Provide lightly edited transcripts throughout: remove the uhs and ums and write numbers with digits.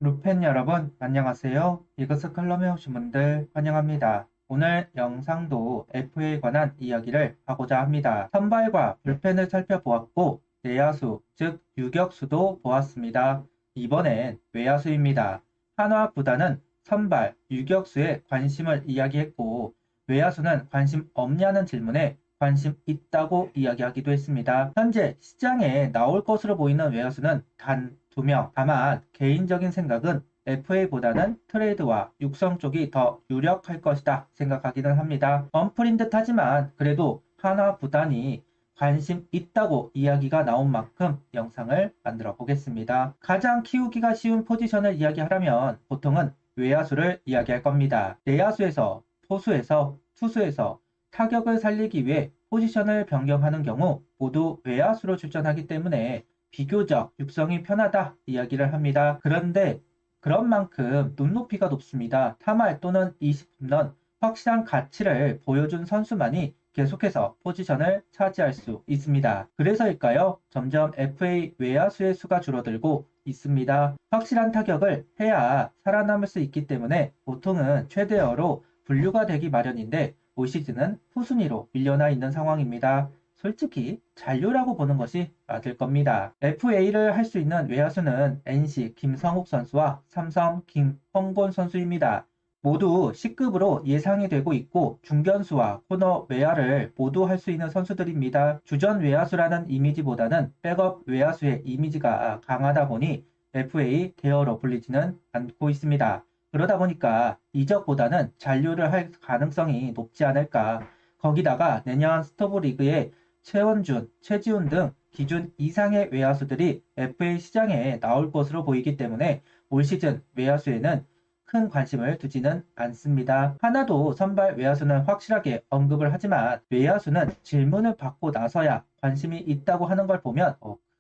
루펜 여러분, 안녕하세요. 이것을 칼럼에 오신 분들 환영합니다. 오늘 영상도 FA에 관한 이야기를 하고자 합니다. 선발과 불펜을 살펴보았고, 내야수, 즉 유격수도 보았습니다. 이번엔 외야수입니다. 한화 구단은 선발, 유격수에 관심을 이야기했고, 외야수는 관심 없냐는 질문에 관심 있다고 이야기하기도 했습니다. 현재 시장에 나올 것으로 보이는 외야수는 단 2명. 다만 개인적인 생각은 FA보다는 트레이드와 육성 쪽이 더 유력할 것이다 생각하기는 합니다. 덤플인 듯 하지만 그래도 하나 구단이 관심 있다고 이야기가 나온 만큼 영상을 만들어 보겠습니다. 가장 키우기가 쉬운 포지션을 이야기하려면 보통은 외야수를 이야기할 겁니다. 내야수에서, 포수에서, 투수에서 타격을 살리기 위해 포지션을 변경하는 경우 모두 외야수로 출전하기 때문에 비교적 육성이 편하다 이야기를 합니다. 그런데 그런 만큼 눈높이가 높습니다. 타말 또는 20홈런 확실한 가치를 보여준 선수만이 계속해서 포지션을 차지할 수 있습니다. 그래서일까요? 점점 FA 외야수의 수가 줄어들고 있습니다. 확실한 타격을 해야 살아남을 수 있기 때문에 보통은 최대어로 분류가 되기 마련인데 올 시즌은 후순위로 밀려나 있는 상황입니다. 솔직히 잔류라고 보는 것이 맞을 겁니다. FA를 할 수 있는 외야수는 NC 김성욱 선수와 삼성 김홍곤 선수입니다. 모두 C급으로 예상이 되고 있고 중견수와 코너 외야를 모두 할 수 있는 선수들입니다. 주전 외야수라는 이미지보다는 백업 외야수의 이미지가 강하다 보니 FA 대어로 불리지는 않고 있습니다. 그러다 보니까 이적보다는 잔류를 할 가능성이 높지 않을까. 거기다가 내년 스토브 리그에 최원준, 최지훈 등 기준 이상의 외야수들이 FA 시장에 나올 것으로 보이기 때문에 올 시즌 외야수에는 큰 관심을 두지는 않습니다. 하나도 선발 외야수는 확실하게 언급을 하지만 외야수는 질문을 받고 나서야 관심이 있다고 하는 걸 보면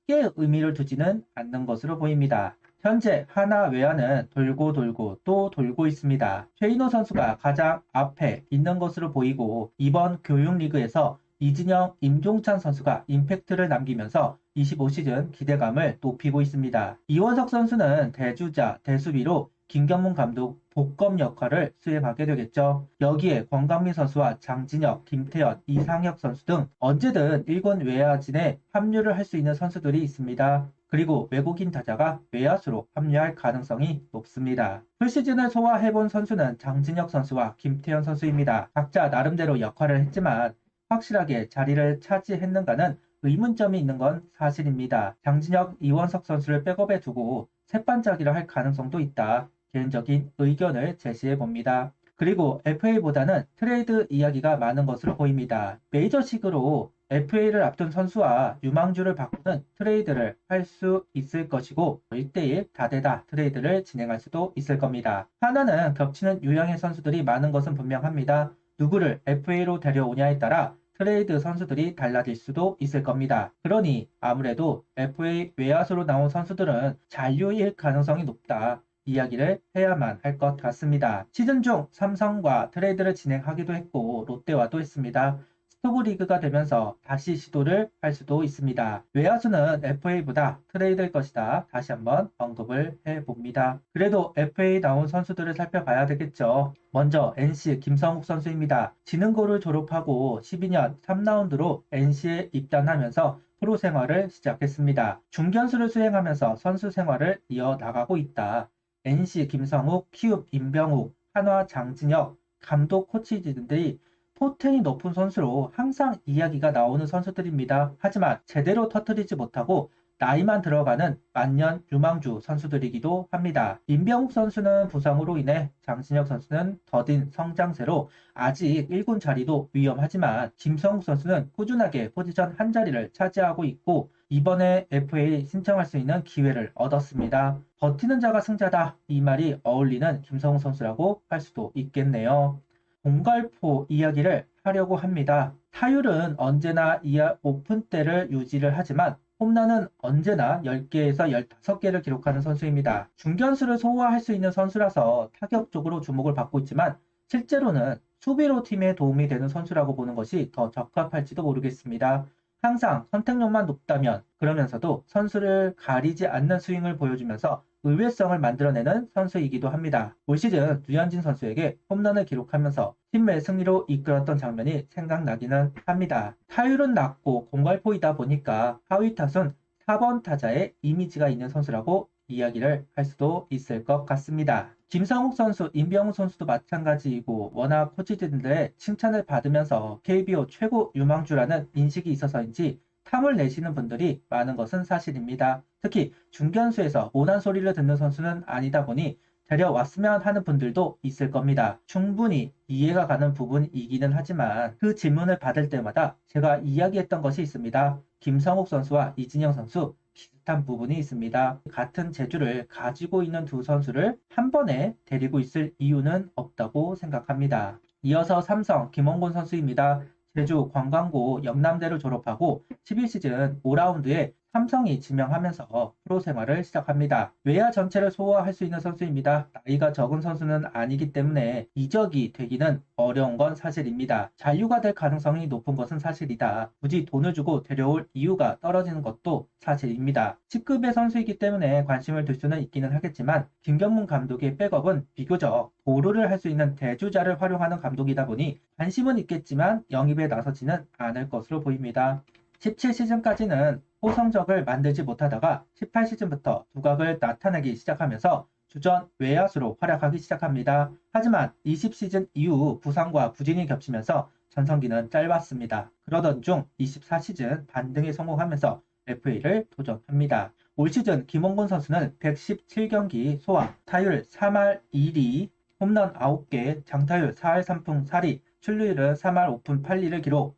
크게 의미를 두지는 않는 것으로 보입니다. 현재 하나 외야는 돌고 돌고 또 돌고 있습니다. 최인호 선수가 가장 앞에 있는 것으로 보이고 이번 교육리그에서 이진영, 임종찬 선수가 임팩트를 남기면서 25시즌 기대감을 높이고 있습니다. 이원석 선수는 대주자, 대수비로 김경문 감독 복검 역할을 수행하게 되겠죠. 여기에 권강민 선수와 장진혁, 김태현, 이상혁 선수 등 언제든 1군 외야진에 합류를 할 수 있는 선수들이 있습니다. 그리고 외국인 타자가 외야수로 합류할 가능성이 높습니다. 풀시즌을 소화해본 선수는 장진혁 선수와 김태현 선수입니다. 각자 나름대로 역할을 했지만 확실하게 자리를 차지했는가는 의문점이 있는 건 사실입니다. 장진혁, 이원석 선수를 백업에 두고 새반짝이를 할 가능성도 있다. 개인적인 의견을 제시해 봅니다. 그리고 FA보다는 트레이드 이야기가 많은 것으로 보입니다. 메이저식으로 FA를 앞둔 선수와 유망주를 바꾸는 트레이드를 할 수 있을 것이고 1대1 다대다 트레이드를 진행할 수도 있을 겁니다. 하나는 겹치는 유형의 선수들이 많은 것은 분명합니다. 누구를 FA로 데려오냐에 따라 트레이드 선수들이 달라질 수도 있을 겁니다. 그러니 아무래도 FA 외야수로 나온 선수들은 잔류일 가능성이 높다. 이야기를 해야만 할 것 같습니다. 시즌 중 삼성과 트레이드를 진행하기도 했고 롯데와도 했습니다. 스토브 리그가 되면서 다시 시도를 할 수도 있습니다. 외야수는 FA보다 트레이드일 것이다. 다시 한번 언급을 해봅니다. 그래도 FA 나온 선수들을 살펴봐야 되겠죠. 먼저 NC 김성욱 선수입니다. 지능고를 졸업하고 12년 3라운드로 NC에 입단하면서 프로 생활을 시작했습니다. 중견수를 수행하면서 선수 생활을 이어나가고 있다. NC 김성욱, 키움 임병욱, 한화 장진혁, 감독 코치진들이 포텐이 높은 선수로 항상 이야기가 나오는 선수들입니다. 하지만 제대로 터뜨리지 못하고 나이만 들어가는 만년 유망주 선수들이기도 합니다. 임병욱 선수는 부상으로 인해 장진혁 선수는 더딘 성장세로 아직 1군 자리도 위험하지만 김성욱 선수는 꾸준하게 포지션 한 자리를 차지하고 있고 이번에 FA 신청할 수 있는 기회를 얻었습니다. 버티는 자가 승자다 이 말이 어울리는 김성욱 선수라고 할 수도 있겠네요. 공갈포 이야기를 하려고 합니다. 타율은 언제나 이하 오픈대를 유지를 하지만 홈런은 언제나 10개에서 15개를 기록하는 선수입니다. 중견수를 소화할 수 있는 선수라서 타격적으로 주목을 받고 있지만 실제로는 수비로 팀에 도움이 되는 선수라고 보는 것이 더 적합할지도 모르겠습니다. 항상 선택력만 높다면 그러면서도 선수를 가리지 않는 스윙을 보여주면서 의외성을 만들어내는 선수이기도 합니다. 올 시즌 류현진 선수에게 홈런을 기록하면서 팀의 승리로 이끌었던 장면이 생각나기는 합니다. 타율은 낮고 공갈포이다 보니까 하위 타순 4번 타자의 이미지가 있는 선수라고 이야기를 할 수도 있을 것 같습니다. 김상욱 선수, 임병우 선수도 마찬가지이고 워낙 코치진들의 칭찬을 받으면서 KBO 최고 유망주라는 인식이 있어서인지 탐을 내시는 분들이 많은 것은 사실입니다. 특히 중견수에서 모난 소리를 듣는 선수는 아니다 보니 데려왔으면 하는 분들도 있을 겁니다. 충분히 이해가 가는 부분이기는 하지만 그 질문을 받을 때마다 제가 이야기했던 것이 있습니다. 김성욱 선수와 이진영 선수 비슷한 부분이 있습니다. 같은 재주를 가지고 있는 두 선수를 한 번에 데리고 있을 이유는 없다고 생각합니다. 이어서 삼성 김원곤 선수입니다. 제주 관광고 영남대를 졸업하고 11시즌 5라운드에 삼성이 지명하면서 프로 생활을 시작합니다. 외야 전체를 소화할 수 있는 선수입니다. 나이가 적은 선수는 아니기 때문에 이적이 되기는 어려운 건 사실입니다. 잔류가 될 가능성이 높은 것은 사실이다. 굳이 돈을 주고 데려올 이유가 떨어지는 것도 사실입니다. 10급의 선수이기 때문에 관심을 둘 수는 있기는 하겠지만 김경문 감독의 백업은 비교적 보루를 할 수 있는 대주자를 활용하는 감독이다 보니 관심은 있겠지만 영입에 나서지는 않을 것으로 보입니다. 17시즌까지는 호성적을 만들지 못하다가 18시즌부터 두각을 나타내기 시작하면서 주전 외야수로 활약하기 시작합니다. 하지만 20시즌 이후 부상과 부진이 겹치면서 전성기는 짧았습니다. 그러던 중 24시즌 반등에 성공하면서 FA를 도전합니다. 올 시즌 김원곤 선수는 117경기 소화, 타율 3할 1리, 홈런 9개, 장타율 4할 3푼 4리, 출루율은 3할 5푼 8리를 기록.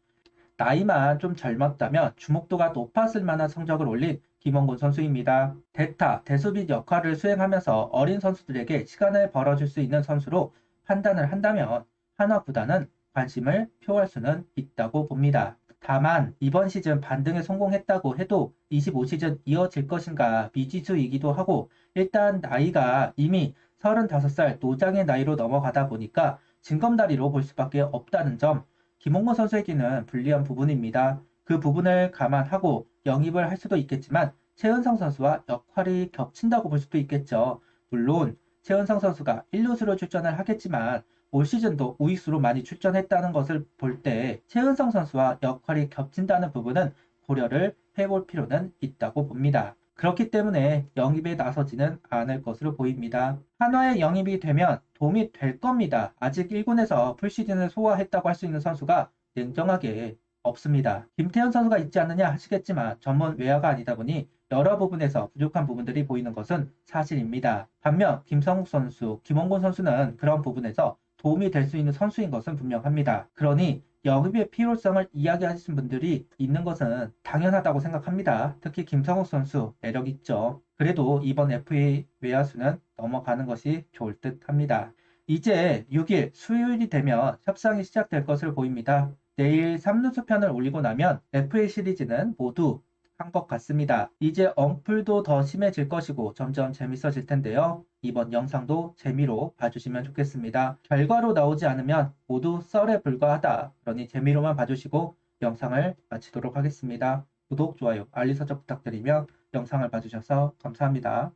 나이만 좀 젊었다면 주목도가 높았을 만한 성적을 올린 김원곤 선수입니다. 대타, 대수비 역할을 수행하면서 어린 선수들에게 시간을 벌어줄 수 있는 선수로 판단을 한다면 한화 구단은 관심을 표할 수는 있다고 봅니다. 다만 이번 시즌 반등에 성공했다고 해도 25시즌 이어질 것인가 미지수이기도 하고 일단 나이가 이미 35살 노장의 나이로 넘어가다 보니까 징검다리로 볼 수밖에 없다는 점 김홍건 선수에게는 불리한 부분입니다. 그 부분을 감안하고 영입을 할 수도 있겠지만 최은성 선수와 역할이 겹친다고 볼 수도 있겠죠. 물론 최은성 선수가 1루수로 출전을 하겠지만 올 시즌도 우익수로 많이 출전했다는 것을 볼 때 최은성 선수와 역할이 겹친다는 부분은 고려를 해볼 필요는 있다고 봅니다. 그렇기 때문에 영입에 나서지는 않을 것으로 보입니다. 한화에 영입이 되면 도움이 될 겁니다. 아직 1군에서 풀시즌을 소화했다고 할 수 있는 선수가 냉정하게 없습니다. 김태현 선수가 있지 않느냐 하시겠지만 전문 외야가 아니다 보니 여러 부분에서 부족한 부분들이 보이는 것은 사실입니다. 반면 김성욱 선수, 김원곤 선수는 그런 부분에서 도움이 될 수 있는 선수인 것은 분명합니다. 그러니 영입의 필요성을 이야기하시는 분들이 있는 것은 당연하다고 생각합니다. 특히 김성욱 선수 매력 있죠. 그래도 이번 FA 외야수는 넘어가는 것이 좋을 듯 합니다. 이제 6일 수요일이 되면 협상이 시작될 것으로 보입니다. 내일 3루수 편을 올리고 나면 FA 시리즈는 모두 한 것 같습니다. 이제 엉플도 더 심해질 것이고 점점 재밌어질 텐데요. 이번 영상도 재미로 봐주시면 좋겠습니다. 결과로 나오지 않으면 모두 썰에 불과하다. 그러니 재미로만 봐주시고 영상을 마치도록 하겠습니다. 구독, 좋아요, 알림 설정 부탁드리며 영상을 봐주셔서 감사합니다.